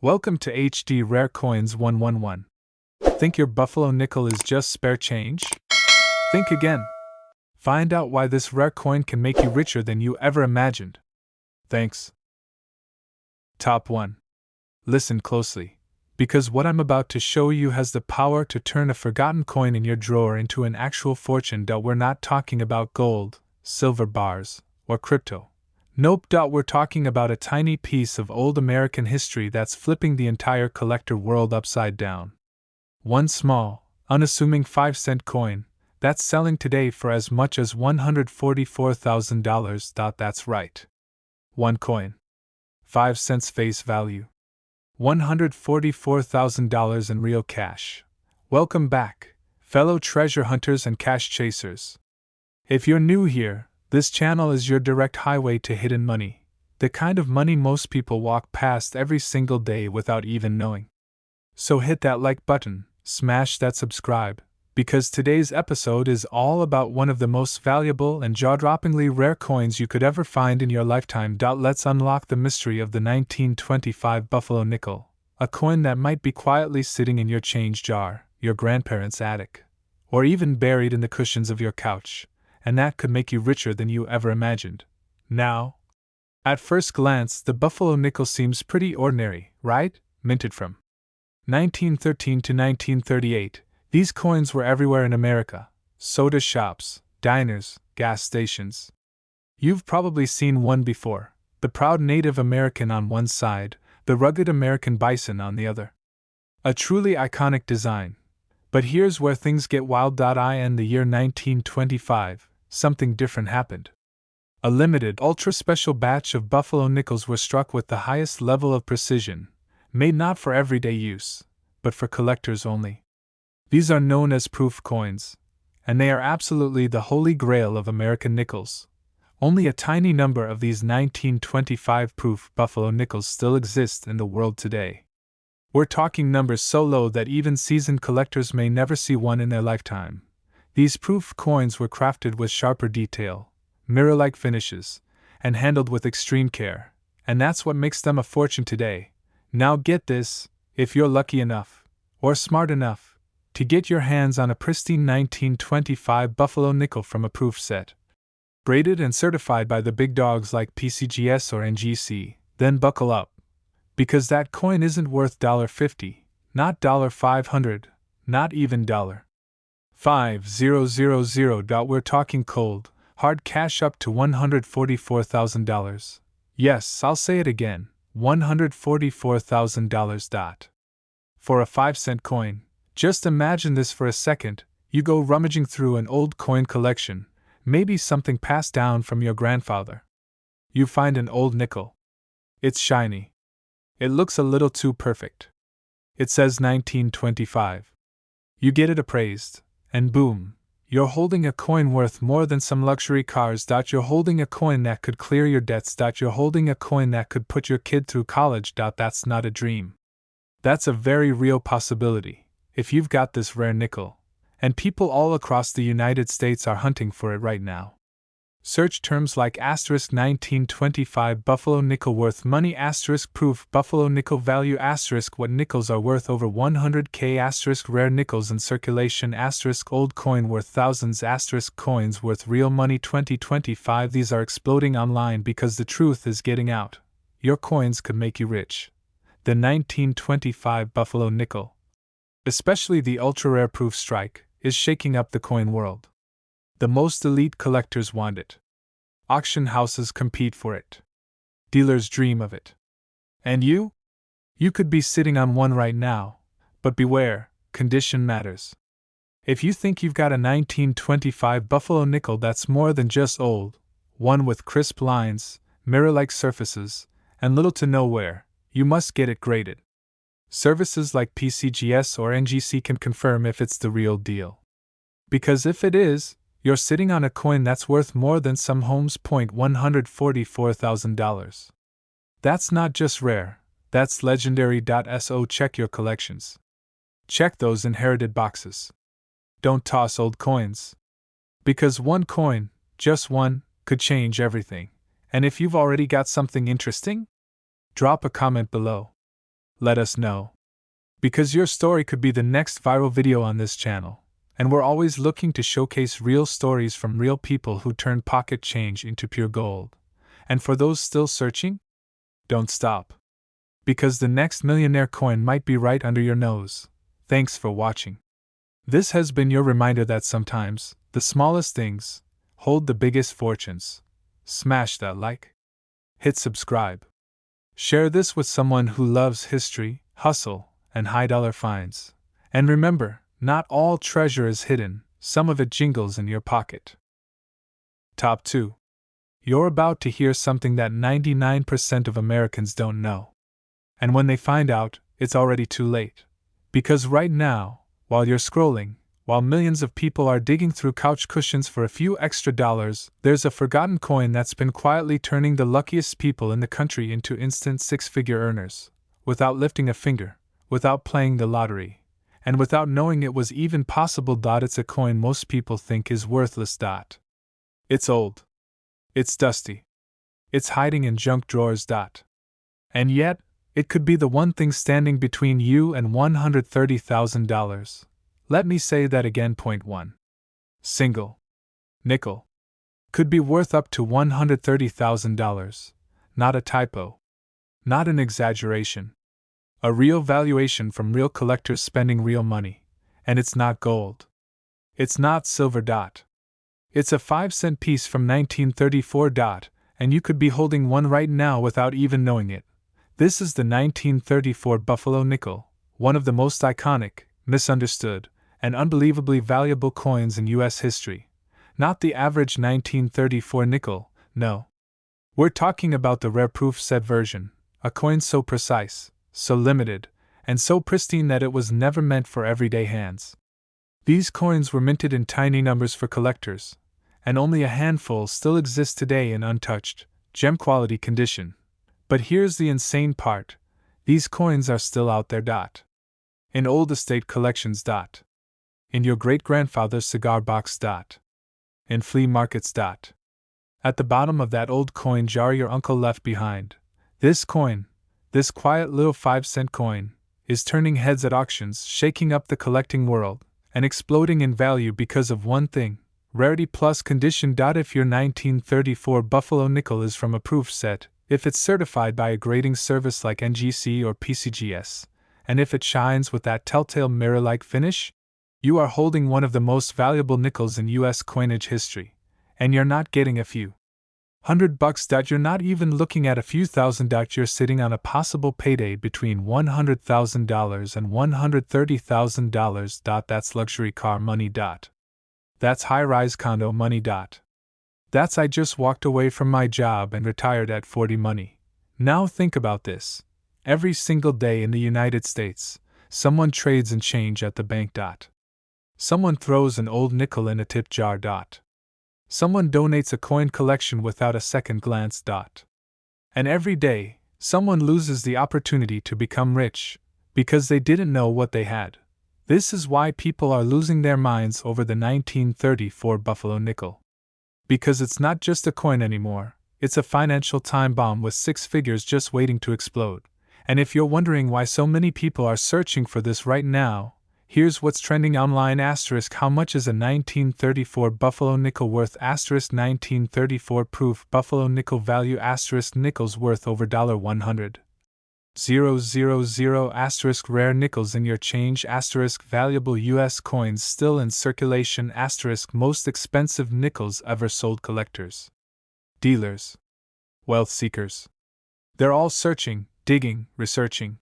Welcome to HD Rare Coins 111. Think your buffalo nickel is just spare change? Think again. Find out why this rare coin can make you richer than you ever imagined. Thanks. Top 1. Listen closely, because what I'm about to show you has the power to turn a forgotten coin in your drawer into an actual fortune. We're not talking about gold, silver bars, or crypto. Nope. We're talking about a tiny piece of old American history that's flipping the entire collector world upside down. One small, unassuming 5-cent coin that's selling today for as much as $144,000. That's right. One coin. 5 cents face value. $144,000 in real cash. Welcome back, fellow treasure hunters and cash chasers. If you're new here, this channel is your direct highway to hidden money, the kind of money most people walk past every single day without even knowing. So hit that like button, smash that subscribe, because today's episode is all about one of the most valuable and jaw-droppingly rare coins you could ever find in your lifetime. Let's unlock the mystery of the 1925 Buffalo Nickel, a coin that might be quietly sitting in your change jar, your grandparents' attic, or even buried in the cushions of your couch, and that could make you richer than you ever imagined. Now, at first glance, the Buffalo Nickel seems pretty ordinary, right? Minted from 1913 to 1938, these coins were everywhere in America: soda shops, diners, gas stations. You've probably seen one before: the proud Native American on one side, the rugged American bison on the other. A truly iconic design. But here's where things get wild. In the year 1925, something different happened. A limited, ultra-special batch of Buffalo Nickels were struck with the highest level of precision, made not for everyday use, but for collectors only. These are known as proof coins, and they are absolutely the holy grail of American nickels. Only a tiny number of these 1925 proof Buffalo Nickels still exist in the world today. We're talking numbers so low that even seasoned collectors may never see one in their lifetime. These proof coins were crafted with sharper detail, mirror-like finishes, and handled with extreme care, and that's what makes them a fortune today. Now get this: if you're lucky enough, or smart enough, to get your hands on a pristine 1925 Buffalo Nickel from a proof set, graded and certified by the big dogs like PCGS or NGC, then buckle up, because that coin isn't worth $50, not $500, not even $5,000. We're talking cold, hard cash up to $144,000. Yes, I'll say it again, $144,000. For a 5-cent coin. Just imagine this for a second: you go rummaging through an old coin collection, maybe something passed down from your grandfather. You find an old nickel. It's shiny. It looks a little too perfect. It says 1925. You get it appraised, and boom, you're holding a coin worth more than some luxury cars. You're holding a coin that could clear your debts. You're holding a coin that could put your kid through college. That's not a dream. That's a very real possibility. If you've got this rare nickel, and people all across the United States are hunting for it right now. Search terms like *1925 Buffalo Nickel worth money *proof Buffalo Nickel value *what nickels are worth over 100K *rare nickels in circulation *old coin worth thousands *coins worth real money 2025. These are exploding online because the truth is getting out. Your coins could make you rich. The 1925 Buffalo Nickel, especially the ultra-rare proof strike, is shaking up the coin world. The most elite collectors want it. Auction houses compete for it. Dealers dream of it. And you? You could be sitting on one right now, but beware, condition matters. If you think you've got a 1925 Buffalo Nickel that's more than just old, one with crisp lines, mirror-like surfaces, and little to no wear, you must get it graded. Services like PCGS or NGC can confirm if it's the real deal. Because if it is, you're sitting on a coin that's worth more than some homes. $144,000. That's not just rare, that's legendary. So check your collections. Check those inherited boxes. Don't toss old coins. Because one coin, just one, could change everything. And if you've already got something interesting, drop a comment below. Let us know. Because your story could be the next viral video on this channel, and we're always looking to showcase real stories from real people who turn pocket change into pure gold. And for those still searching, don't stop. Because the next millionaire coin might be right under your nose. Thanks for watching. This has been your reminder that sometimes, the smallest things hold the biggest fortunes. Smash that like. Hit subscribe. Share this with someone who loves history, hustle, and high-dollar finds. And remember, not all treasure is hidden, some of it jingles in your pocket. Top 2. You're about to hear something that 99% of Americans don't know. And when they find out, it's already too late. Because right now, while you're scrolling, while millions of people are digging through couch cushions for a few extra dollars, there's a forgotten coin that's been quietly turning the luckiest people in the country into instant six-figure earners, without lifting a finger, without playing the lottery, and without knowing it was even possible. It's a coin most people think is worthless. It's old. It's dusty. It's hiding in junk drawers. And yet, it could be the one thing standing between you and $130,000. Let me say that again. Point 1. Single. Nickel. Could be worth up to $130,000. Not a typo. Not an exaggeration. A real valuation from real collectors spending real money. And it's not gold. It's not silver. It's a 5-cent piece from 1934. And you could be holding one right now without even knowing it. This is the 1934 Buffalo nickel, one of the most iconic, misunderstood, and unbelievably valuable coins in U.S. history. Not the average 1934 nickel, no. We're talking about the rare proof set version, a coin so precise, so limited, and so pristine that it was never meant for everyday hands. These coins were minted in tiny numbers for collectors, and only a handful still exist today in untouched, gem-quality condition. But here's the insane part, these coins are still out there. In old estate collections. In your great-grandfather's cigar box. In flea markets. At the bottom of that old coin jar your uncle left behind. This coin, this quiet little 5-cent coin, is turning heads at auctions, shaking up the collecting world, and exploding in value because of one thing, rarity plus condition. If your 1934 Buffalo nickel is from a proof set, if it's certified by a grading service like NGC or PCGS, and if it shines with that telltale mirror-like finish, you are holding one of the most valuable nickels in U.S. coinage history. And you're not getting a few $100. You're not even looking at a few thousand. You're sitting on a possible payday between $100,000 and $130,000. That's luxury car money. That's high-rise condo money. That's I just walked away from my job and retired at 40 money. Now think about this. Every single day in the United States, someone trades in change at the bank. Someone throws an old nickel in a tip jar. Someone donates a coin collection without a second glance. And every day, someone loses the opportunity to become rich, because they didn't know what they had. This is why people are losing their minds over the 1934 Buffalo nickel. Because it's not just a coin anymore, it's a financial time bomb with 6 figures just waiting to explode. And if you're wondering why so many people are searching for this right now, here's what's trending online. How much is a 1934 Buffalo nickel worth? 1934 proof Buffalo nickel value. Nickel's worth over $100,000. Rare nickels in your change. Valuable U.S. coins still in circulation. Most expensive nickels ever sold. Collectors, dealers, wealth seekers. They're all searching, digging, researching.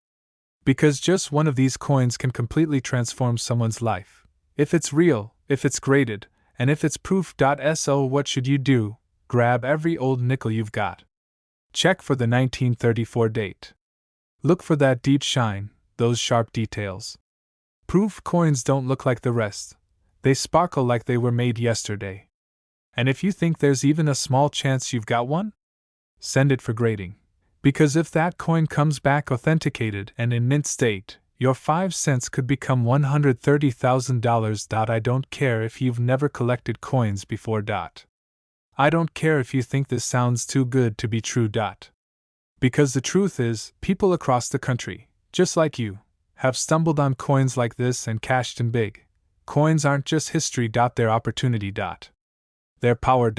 Because just one of these coins can completely transform someone's life. If it's real, if it's graded, and if it's proof. So what should you do? Grab every old nickel you've got. Check for the 1934 date. Look for that deep shine, those sharp details. Proof coins don't look like the rest. They sparkle like they were made yesterday. And if you think there's even a small chance you've got one, send it for grading. Because if that coin comes back authenticated and in mint state, your 5 cents could become $130,000. I don't care if you've never collected coins before. I don't care if you think this sounds too good to be true. Because the truth is, people across the country, just like you, have stumbled on coins like this and cashed in big. Coins aren't just history. They're opportunity. They're power.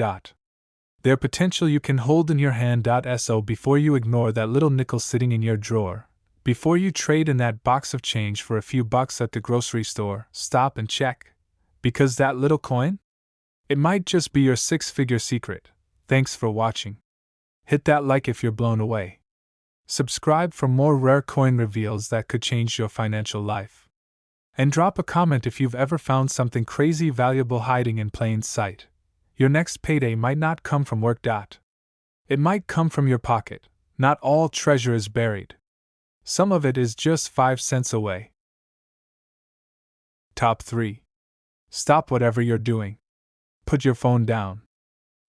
They're potential you can hold in your hand. So before you ignore that little nickel sitting in your drawer, before you trade in that box of change for a few bucks at the grocery store, stop and check. Because that little coin? It might just be your six-figure secret. Thanks for watching. Hit that like if you're blown away. Subscribe for more rare coin reveals that could change your financial life. And drop a comment if you've ever found something crazy valuable hiding in plain sight. Your next payday might not come from work. It might come from your pocket. Not all treasure is buried. Some of it is just 5 cents away. Top 3. Stop whatever you're doing. Put your phone down.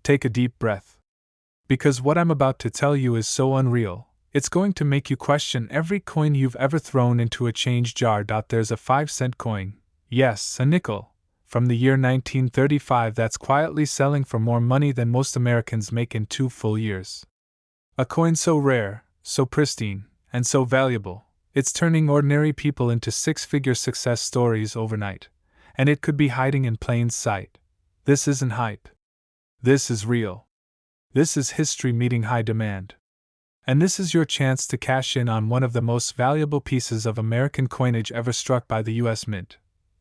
Take a deep breath. Because what I'm about to tell you is so unreal, it's going to make you question every coin you've ever thrown into a change jar. There's a 5-cent coin, yes, a nickel, from the year 1935 that's quietly selling for more money than most Americans make in 2 full years. A coin so rare, so pristine, and so valuable, it's turning ordinary people into six-figure success stories overnight. And it could be hiding in plain sight. This isn't hype. This is real. This is history meeting high demand. And this is your chance to cash in on one of the most valuable pieces of American coinage ever struck by the U.S. Mint.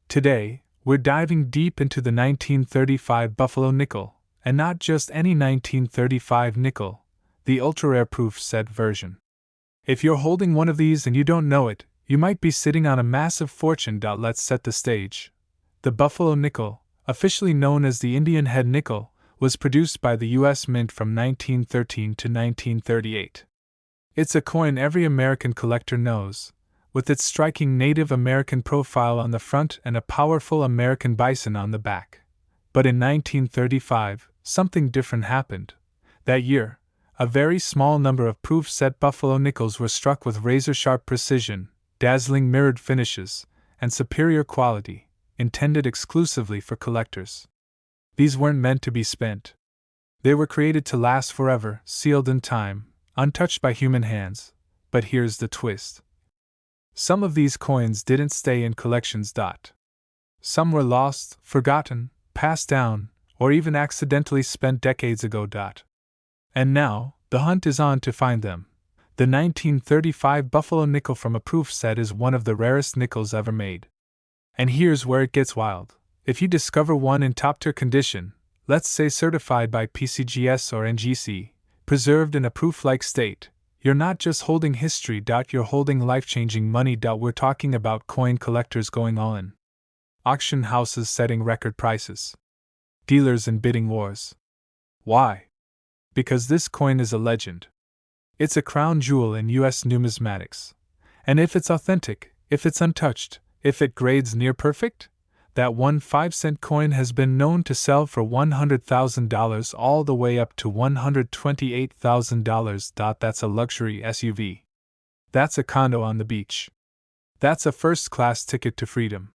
Today, we're diving deep into the 1935 Buffalo nickel, and not just any 1935 nickel, the ultra-rare proof set version. If you're holding one of these and you don't know it, you might be sitting on a massive fortune. Let's set the stage. The Buffalo nickel, officially known as the Indian head nickel, was produced by the U.S. Mint from 1913 to 1938. It's a coin every American collector knows, with its striking Native American profile on the front and a powerful American bison on the back. But in 1935, something different happened. That year, a very small number of proof-set Buffalo nickels were struck with razor-sharp precision, dazzling mirrored finishes, and superior quality, intended exclusively for collectors. These weren't meant to be spent. They were created to last forever, sealed in time, untouched by human hands. But here's the twist. Some of these coins didn't stay in collections. Some were lost, forgotten, passed down, or even accidentally spent decades ago. And now, the hunt is on to find them. The 1935 Buffalo nickel from a proof set is one of the rarest nickels ever made. And here's where it gets wild. If you discover one in top-tier condition, let's say certified by PCGS or NGC, preserved in a proof-like state, you're not just holding history. You're holding life-changing money. We're talking about coin collectors going all in. Auction houses setting record prices. Dealers in bidding wars. Why? Because this coin is a legend. It's a crown jewel in U.S. numismatics. And if it's authentic, if it's untouched, if it grades near perfect, that one 5-cent coin has been known to sell for $100,000 all the way up to $128,000. That's a luxury SUV. That's a condo on the beach. That's a first-class ticket to freedom.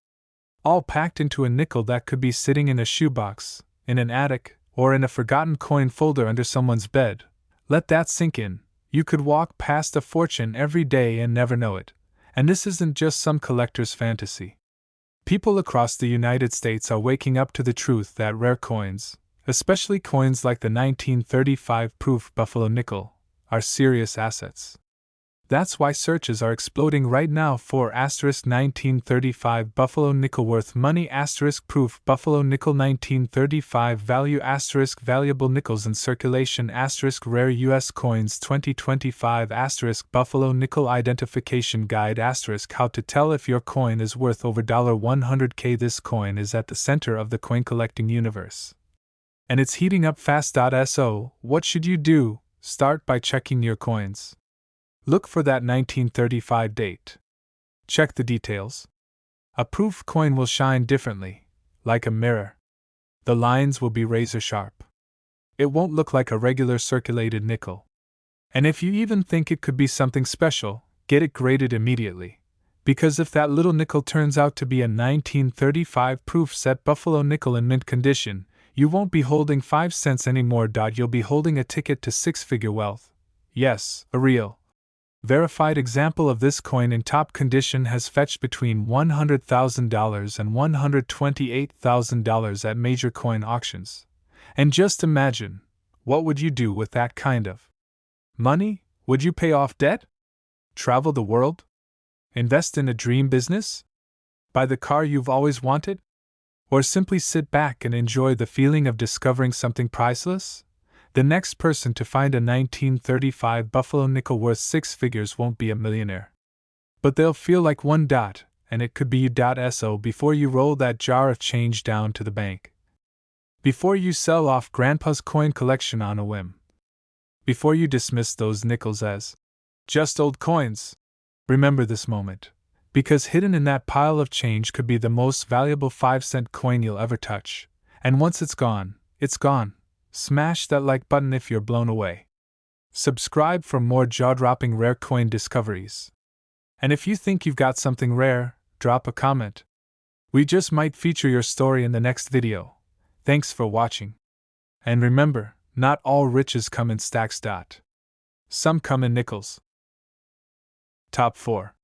All packed into a nickel that could be sitting in a shoebox, in an attic, or in a forgotten coin folder under someone's bed. Let that sink in. You could walk past a fortune every day and never know it. And this isn't just some collector's fantasy. People across the United States are waking up to the truth that rare coins, especially coins like the 1935 proof Buffalo nickel, are serious assets. That's why searches are exploding right now for *1935 Buffalo nickel worth money *proof Buffalo nickel 1935 value *valuable nickels in circulation *rare U.S. coins 2025 Buffalo nickel identification guide how to tell if your coin is worth over $100K. This coin is at the center of the coin collecting universe. And it's heating up fast. So, what should you do? Start by checking your coins. Look for that 1935 date. Check the details. A proof coin will shine differently, like a mirror. The lines will be razor sharp. It won't look like a regular circulated nickel. And if you even think it could be something special, get it graded immediately. Because if that little nickel turns out to be a 1935 proof set Buffalo nickel in mint condition, you won't be holding 5 cents anymore. You'll be holding a ticket to six-figure wealth. Yes, a real Verified example of this coin in top condition has fetched between $100,000 and $128,000 at major coin auctions. And just imagine, what would you do with that kind of money? Would you pay off debt? Travel the world? Invest in a dream business? Buy the car you've always wanted? Or simply sit back and enjoy the feeling of discovering something priceless? The next person to find a 1935 Buffalo nickel worth six figures won't be a millionaire. But they'll feel like one dot, and it could be you.so before you roll that jar of change down to the bank. Before you sell off Grandpa's coin collection on a whim. Before you dismiss those nickels as just old coins. Remember this moment, because hidden in that pile of change could be the most valuable 5-cent coin you'll ever touch. And once it's gone, it's gone. Smash that like button if you're blown away. Subscribe for more jaw-dropping rare coin discoveries. And if you think you've got something rare, drop a comment. We just might feature your story in the next video. Thanks for watching. And remember, not all riches come in stacks. Some come in nickels. Top 4.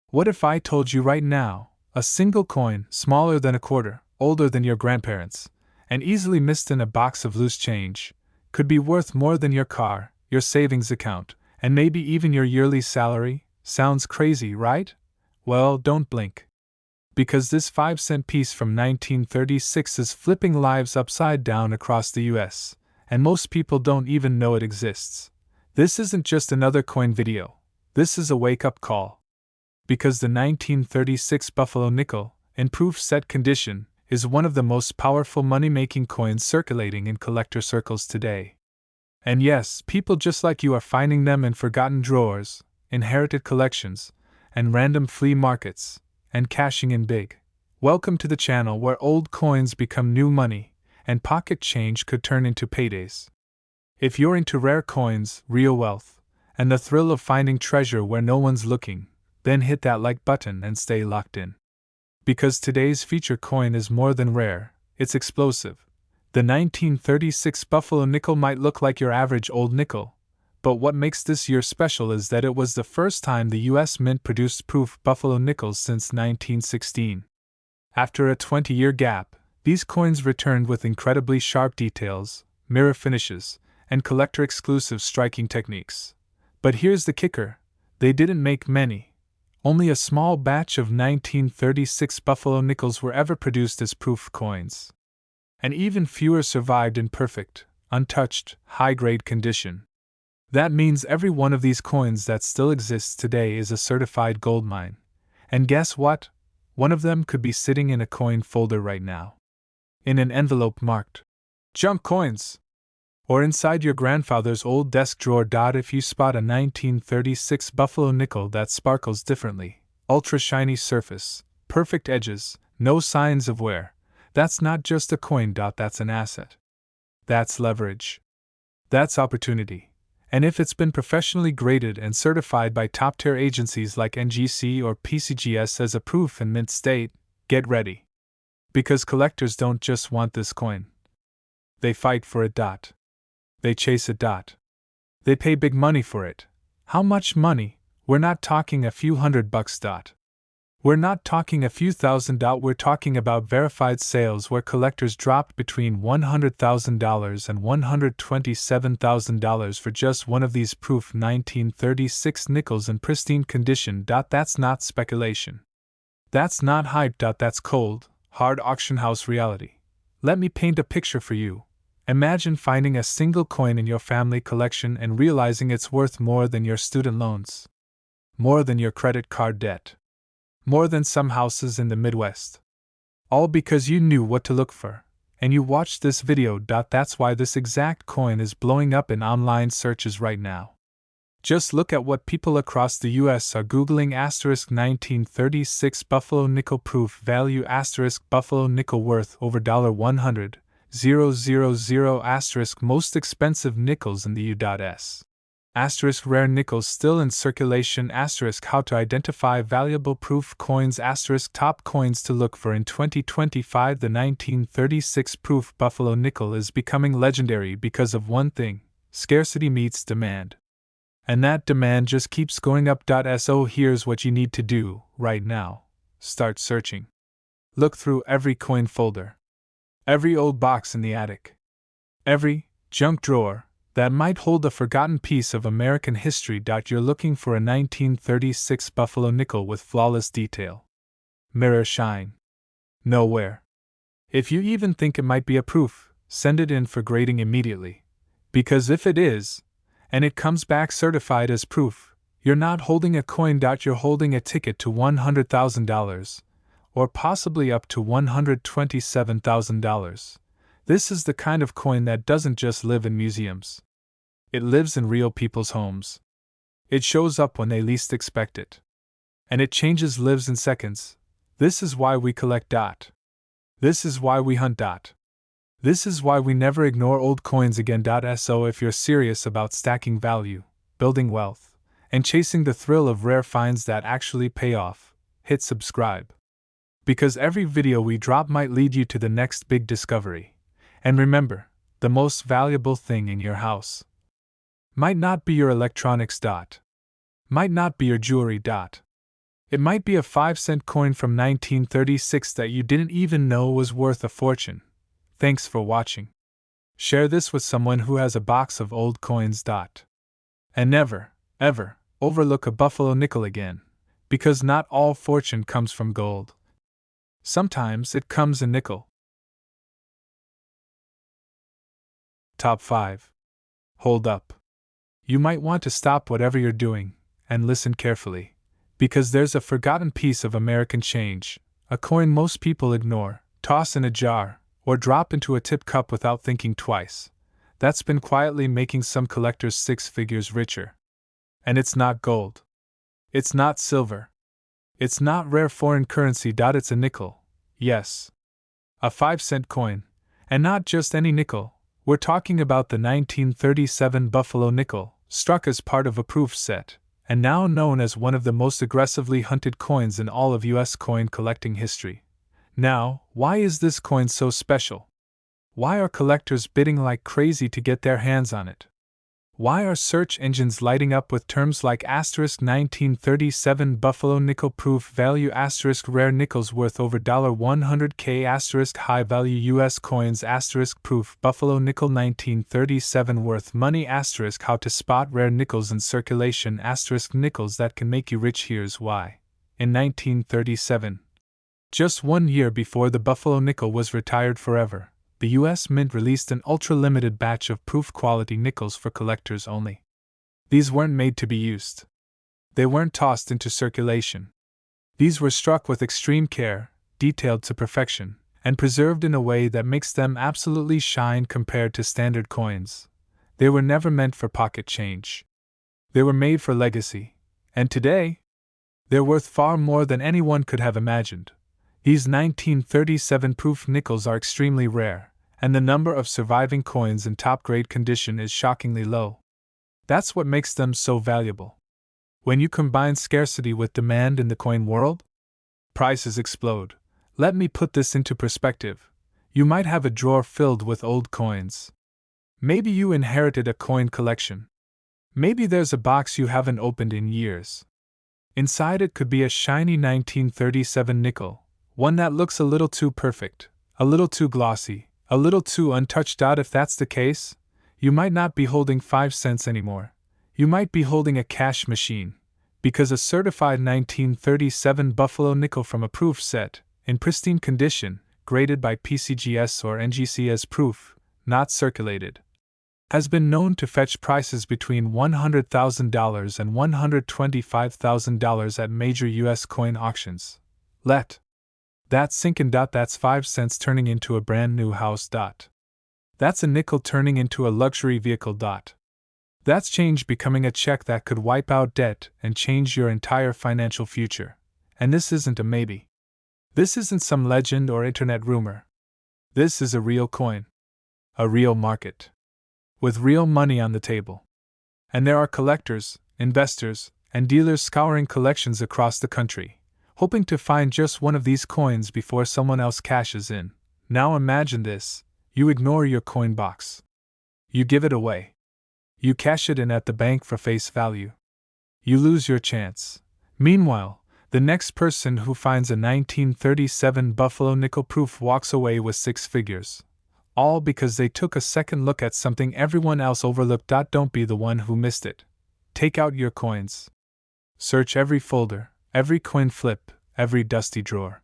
What if I told you right now, a single coin, smaller than a quarter, older than your grandparents, and easily missed in a box of loose change, could be worth more than your car, your savings account, and maybe even your yearly salary? Sounds crazy, right? Well, don't blink. Because this 5-cent piece from 1936 is flipping lives upside down across the US, and most people don't even know it exists. This isn't just another coin video. This is a wake-up call. Because the 1936 Buffalo nickel, in proof set condition, is one of the most powerful money-making coins circulating in collector circles today. And yes, people just like you are finding them in forgotten drawers, inherited collections, and random flea markets, and cashing in big. Welcome to the channel where old coins become new money, and pocket change could turn into paydays. If you're into rare coins, real wealth, and the thrill of finding treasure where no one's looking, then hit that like button and stay locked in. Because today's feature coin is more than rare, it's explosive. The 1936 Buffalo nickel might look like your average old nickel, but what makes this year special is that it was the first time the US Mint produced proof Buffalo nickels since 1916. After a 20-year gap, these coins returned with incredibly sharp details, mirror finishes, and collector-exclusive striking techniques. But here's the kicker: they didn't make many. Only a small batch of 1936 Buffalo nickels were ever produced as proof coins. And even fewer survived in perfect, untouched, high-grade condition. That means every one of these coins that still exists today is a certified gold mine. And guess what? One of them could be sitting in a coin folder right now. In an envelope marked junk coins. Or inside your grandfather's old desk drawer. If you spot a 1936 Buffalo nickel that sparkles differently, ultra shiny surface, perfect edges, no signs of wear, that's not just a coin. That's an asset. That's leverage. That's opportunity. And if it's been professionally graded and certified by top-tier agencies like NGC or PCGS as a proof in mint state, get ready. Because collectors don't just want this coin. They fight for it. They chase it. They pay big money for it. How much money? We're not talking a few $100. We're not talking a few thousand. We're talking about verified sales where collectors dropped between $100,000 and $127,000 for just one of these proof 1936 nickels in pristine condition. That's not speculation. That's not hype. That's cold, hard auction house reality. Let me paint a picture for you. Imagine finding a single coin in your family collection and realizing it's worth more than your student loans, more than your credit card debt, more than some houses in the Midwest. All because you knew what to look for, and you watched this video. That's why this exact coin is blowing up in online searches right now. Just look at what people across the US are Googling: 1936 Buffalo nickel proof value Buffalo nickel worth over $100,000. Most expensive nickels in the U.S. Rare nickels still in circulation. How to identify valuable proof coins. Top coins to look for in 2025. The 1936 proof Buffalo nickel is becoming legendary because of one thing: scarcity meets demand. And that demand just keeps going up. So here's what you need to do right now. Start searching. Look through every coin folder, every old box in the attic, every junk drawer that might hold a forgotten piece of American history. You're looking for a 1936 buffalo nickel with flawless detail. Mirror shine. Nowhere. If you even think it might be a proof, send it in for grading immediately. Because if it is, and it comes back certified as proof, you're not holding a coin. You're holding a ticket to $100,000, or possibly up to $127,000. This is the kind of coin that doesn't just live in museums. It lives in real people's homes. It shows up when they least expect it. And it changes lives in seconds. This is why we collect. This is why we hunt. This is why we never ignore old coins again. So if you're serious about stacking value, building wealth, and chasing the thrill of rare finds that actually pay off, hit subscribe. Because every video we drop might lead you to the next big discovery. And remember, the most valuable thing in your house might not be your electronics. Might not be your jewelry. It might be a 5-cent coin from 1936 that you didn't even know was worth a fortune. Thanks for watching. Share this with someone who has a box of old coins. And never, ever, overlook a buffalo nickel again, because not all fortune comes from gold. Sometimes it comes in nickel. Top 5. Hold up. You might want to stop whatever you're doing and listen carefully, because there's a forgotten piece of American change, a coin most people ignore, toss in a jar, or drop into a tip cup without thinking twice, that's been quietly making some collectors 6 figures richer. And it's not gold. It's not silver. It's not rare foreign currency. It's a nickel. Yes. A 5-cent coin. And not just any nickel. We're talking about the 1937 Buffalo nickel, struck as part of a proof set, and now known as one of the most aggressively hunted coins in all of U.S. coin collecting history. Now, why is this coin so special? Why are collectors bidding like crazy to get their hands on it? Why are search engines lighting up with terms like *1937 Buffalo nickel proof value *rare nickels worth over $100K high value U.S. coins *proof Buffalo nickel 1937 worth money how to spot rare nickels in circulation nickels that can make you rich? Here's why. In 1937, just 1 year before the Buffalo nickel was retired forever, the U.S. Mint released an ultra-limited batch of proof-quality nickels for collectors only. These weren't made to be used. They weren't tossed into circulation. These were struck with extreme care, detailed to perfection, and preserved in a way that makes them absolutely shine compared to standard coins. They were never meant for pocket change. They were made for legacy. And today, they're worth far more than anyone could have imagined. These 1937 proof nickels are extremely rare, and the number of surviving coins in top-grade condition is shockingly low. That's what makes them so valuable. When you combine scarcity with demand in the coin world, prices explode. Let me put this into perspective. You might have a drawer filled with old coins. Maybe you inherited a coin collection. Maybe there's a box you haven't opened in years. Inside it could be a shiny 1937 nickel. One that looks a little too perfect, a little too glossy, a little too untouched. If that's the case, you might not be holding 5 cents anymore. You might be holding a cash machine, because a certified 1937 Buffalo nickel from a proof set, in pristine condition, graded by PCGS or NGC as proof, not circulated, has been known to fetch prices between $100,000 and $125,000 at major U.S. coin auctions. Let that sink in. That's 5 cents turning into a brand new house. That's a nickel turning into a luxury vehicle. That's change becoming a check that could wipe out debt and change your entire financial future. And this isn't a maybe. This isn't some legend or internet rumor. This is a real coin. A real market. With real money on the table. And there are collectors, investors, and dealers scouring collections across the country, hoping to find just one of these coins before someone else cashes in. Now imagine this. You ignore your coin box. You give it away. You cash it in at the bank for face value. You lose your chance. Meanwhile, the next person who finds a 1937 Buffalo nickel proof walks away with six figures. All because they took a second look at something everyone else overlooked. Don't be the one who missed it. Take out your coins. Search every folder, every coin flip, every dusty drawer.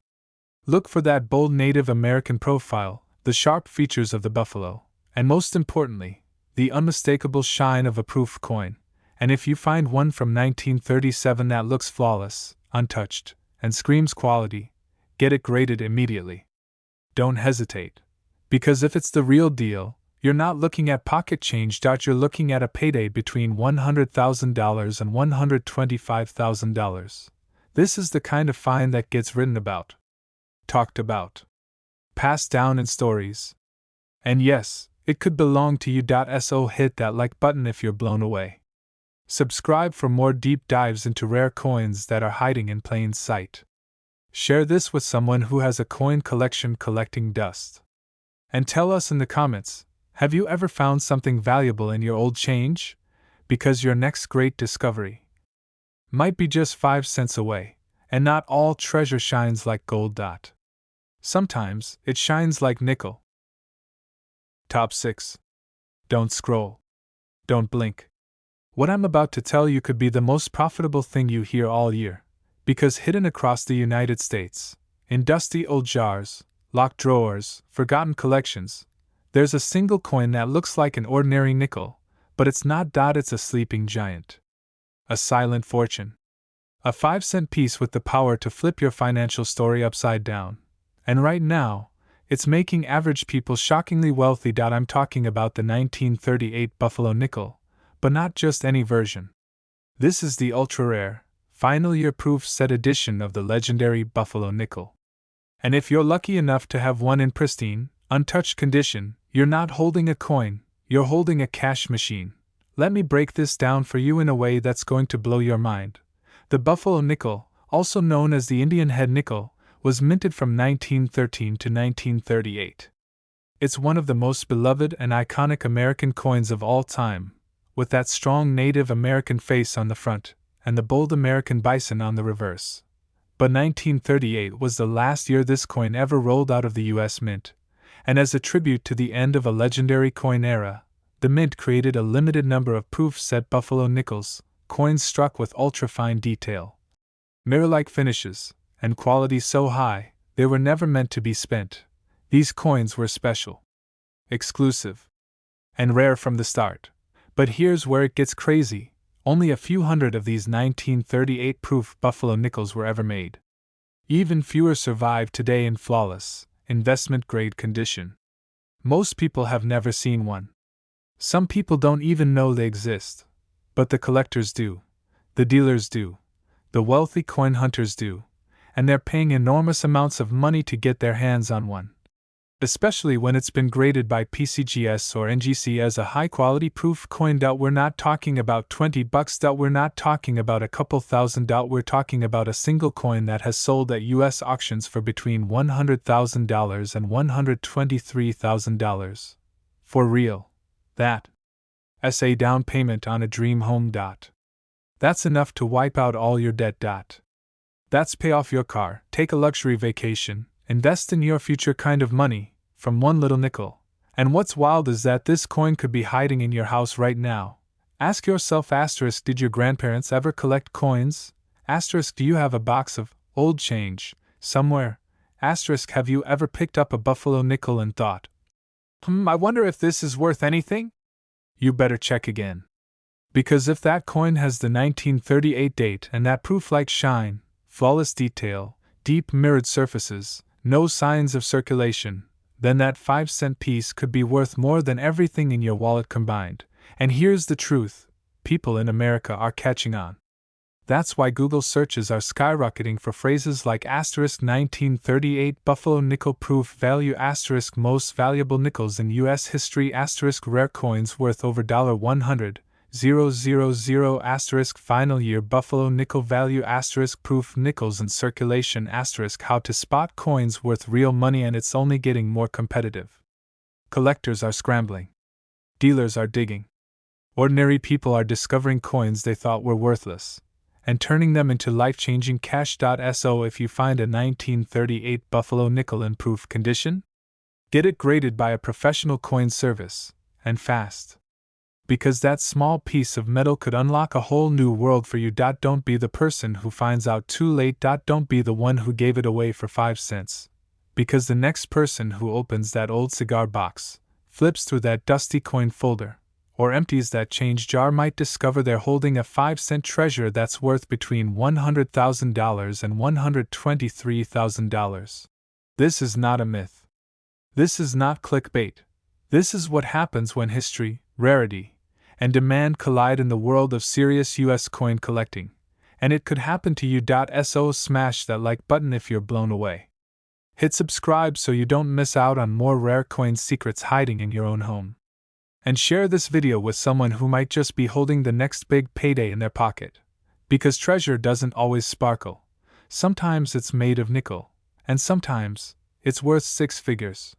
Look for that bold Native American profile, the sharp features of the buffalo, and most importantly, the unmistakable shine of a proof coin. And if you find one from 1937 that looks flawless, untouched, and screams quality, get it graded immediately. Don't hesitate. Because if it's the real deal, you're not looking at pocket change. You're looking at a payday between $100,000 and $125,000. This is the kind of find that gets written about, talked about, passed down in stories. And yes, it could belong to you. So hit that like button if you're blown away. Subscribe for more deep dives into rare coins that are hiding in plain sight. Share this with someone who has a coin collection collecting dust. And tell us in the comments, have you ever found something valuable in your old change? Because your next great discovery might be just 5 cents away, and not all treasure shines like gold. Sometimes it shines like nickel. Top 6. Don't scroll. Don't blink. What I'm about to tell you could be the most profitable thing you hear all year, because hidden across the United States, in dusty old jars, locked drawers, forgotten collections, there's a single coin that looks like an ordinary nickel, but it's not. It's a sleeping giant. A silent fortune. A 5-cent piece with the power to flip your financial story upside down. And right now, it's making average people shockingly wealthy. I'm talking about the 1938 Buffalo nickel, but not just any version. This is the ultra-rare, final year proof set edition of the legendary Buffalo nickel. And if you're lucky enough to have one in pristine, untouched condition, you're not holding a coin, you're holding a cash machine. Let me break this down for you in a way that's going to blow your mind. The Buffalo nickel, also known as the Indian head nickel, was minted from 1913 to 1938. It's one of the most beloved and iconic American coins of all time, with that strong Native American face on the front, and the bold American bison on the reverse. But 1938 was the last year this coin ever rolled out of the U.S. Mint, and as a tribute to the end of a legendary coin era, the Mint created a limited number of proof-set Buffalo nickels, coins struck with ultra-fine detail, mirror-like finishes, and quality so high, they were never meant to be spent. These coins were special, exclusive, and rare from the start. But here's where it gets crazy. Only a few hundred of these 1938 proof Buffalo nickels were ever made. Even fewer survive today in flawless, investment-grade condition. Most people have never seen one. Some people don't even know they exist. But the collectors do. The dealers do. The wealthy coin hunters do. And they're paying enormous amounts of money to get their hands on one. Especially when it's been graded by PCGS or NGC as a high-quality proof coin. We're not talking about $20. We're not talking about a couple thousand. We're talking about a single coin that has sold at U.S. auctions for between $100,000 and $123,000. For real. That's a down payment on a dream home. That's enough to wipe out all your debt. That's pay off your car, take a luxury vacation, invest in your future kind of money, from one little nickel. And what's wild is that this coin could be hiding in your house right now. Ask yourself, did your grandparents ever collect coins? Do you have a box of old change somewhere? Have you ever picked up a Buffalo nickel and thought, I wonder if this is worth anything? You better check again. Because if that coin has the 1938 date and that proof-like shine, flawless detail, deep mirrored surfaces, no signs of circulation, then that 5-cent piece could be worth more than everything in your wallet combined. And here's the truth, people in America are catching on. That's why Google searches are skyrocketing for phrases like *1938 Buffalo nickel proof value *most valuable nickels in U.S. history *rare coins worth over $100,000 final year Buffalo nickel value proof nickels in circulation how to spot coins worth real money, and it's only getting more competitive. Collectors are scrambling. Dealers are digging. Ordinary people are discovering coins they thought were worthless and turning them into life-changing cash. So if you find a 1938 Buffalo nickel in proof condition, get it graded by a professional coin service, and fast. Because that small piece of metal could unlock a whole new world for you. Don't be the person who finds out too late. Don't be the one who gave it away for 5 cents. Because the next person who opens that old cigar box, flips through that dusty coin folder, or empties that change jar might discover they're holding a 5-cent treasure that's worth between $100,000 and $123,000. This is not a myth. This is not clickbait. This is what happens when history, rarity, and demand collide in the world of serious US coin collecting, and it could happen to you. So smash that like button if you're blown away. Hit subscribe so you don't miss out on more rare coin secrets hiding in your own home. And share this video with someone who might just be holding the next big payday in their pocket. Because treasure doesn't always sparkle. Sometimes it's made of nickel, and sometimes it's worth 6 figures.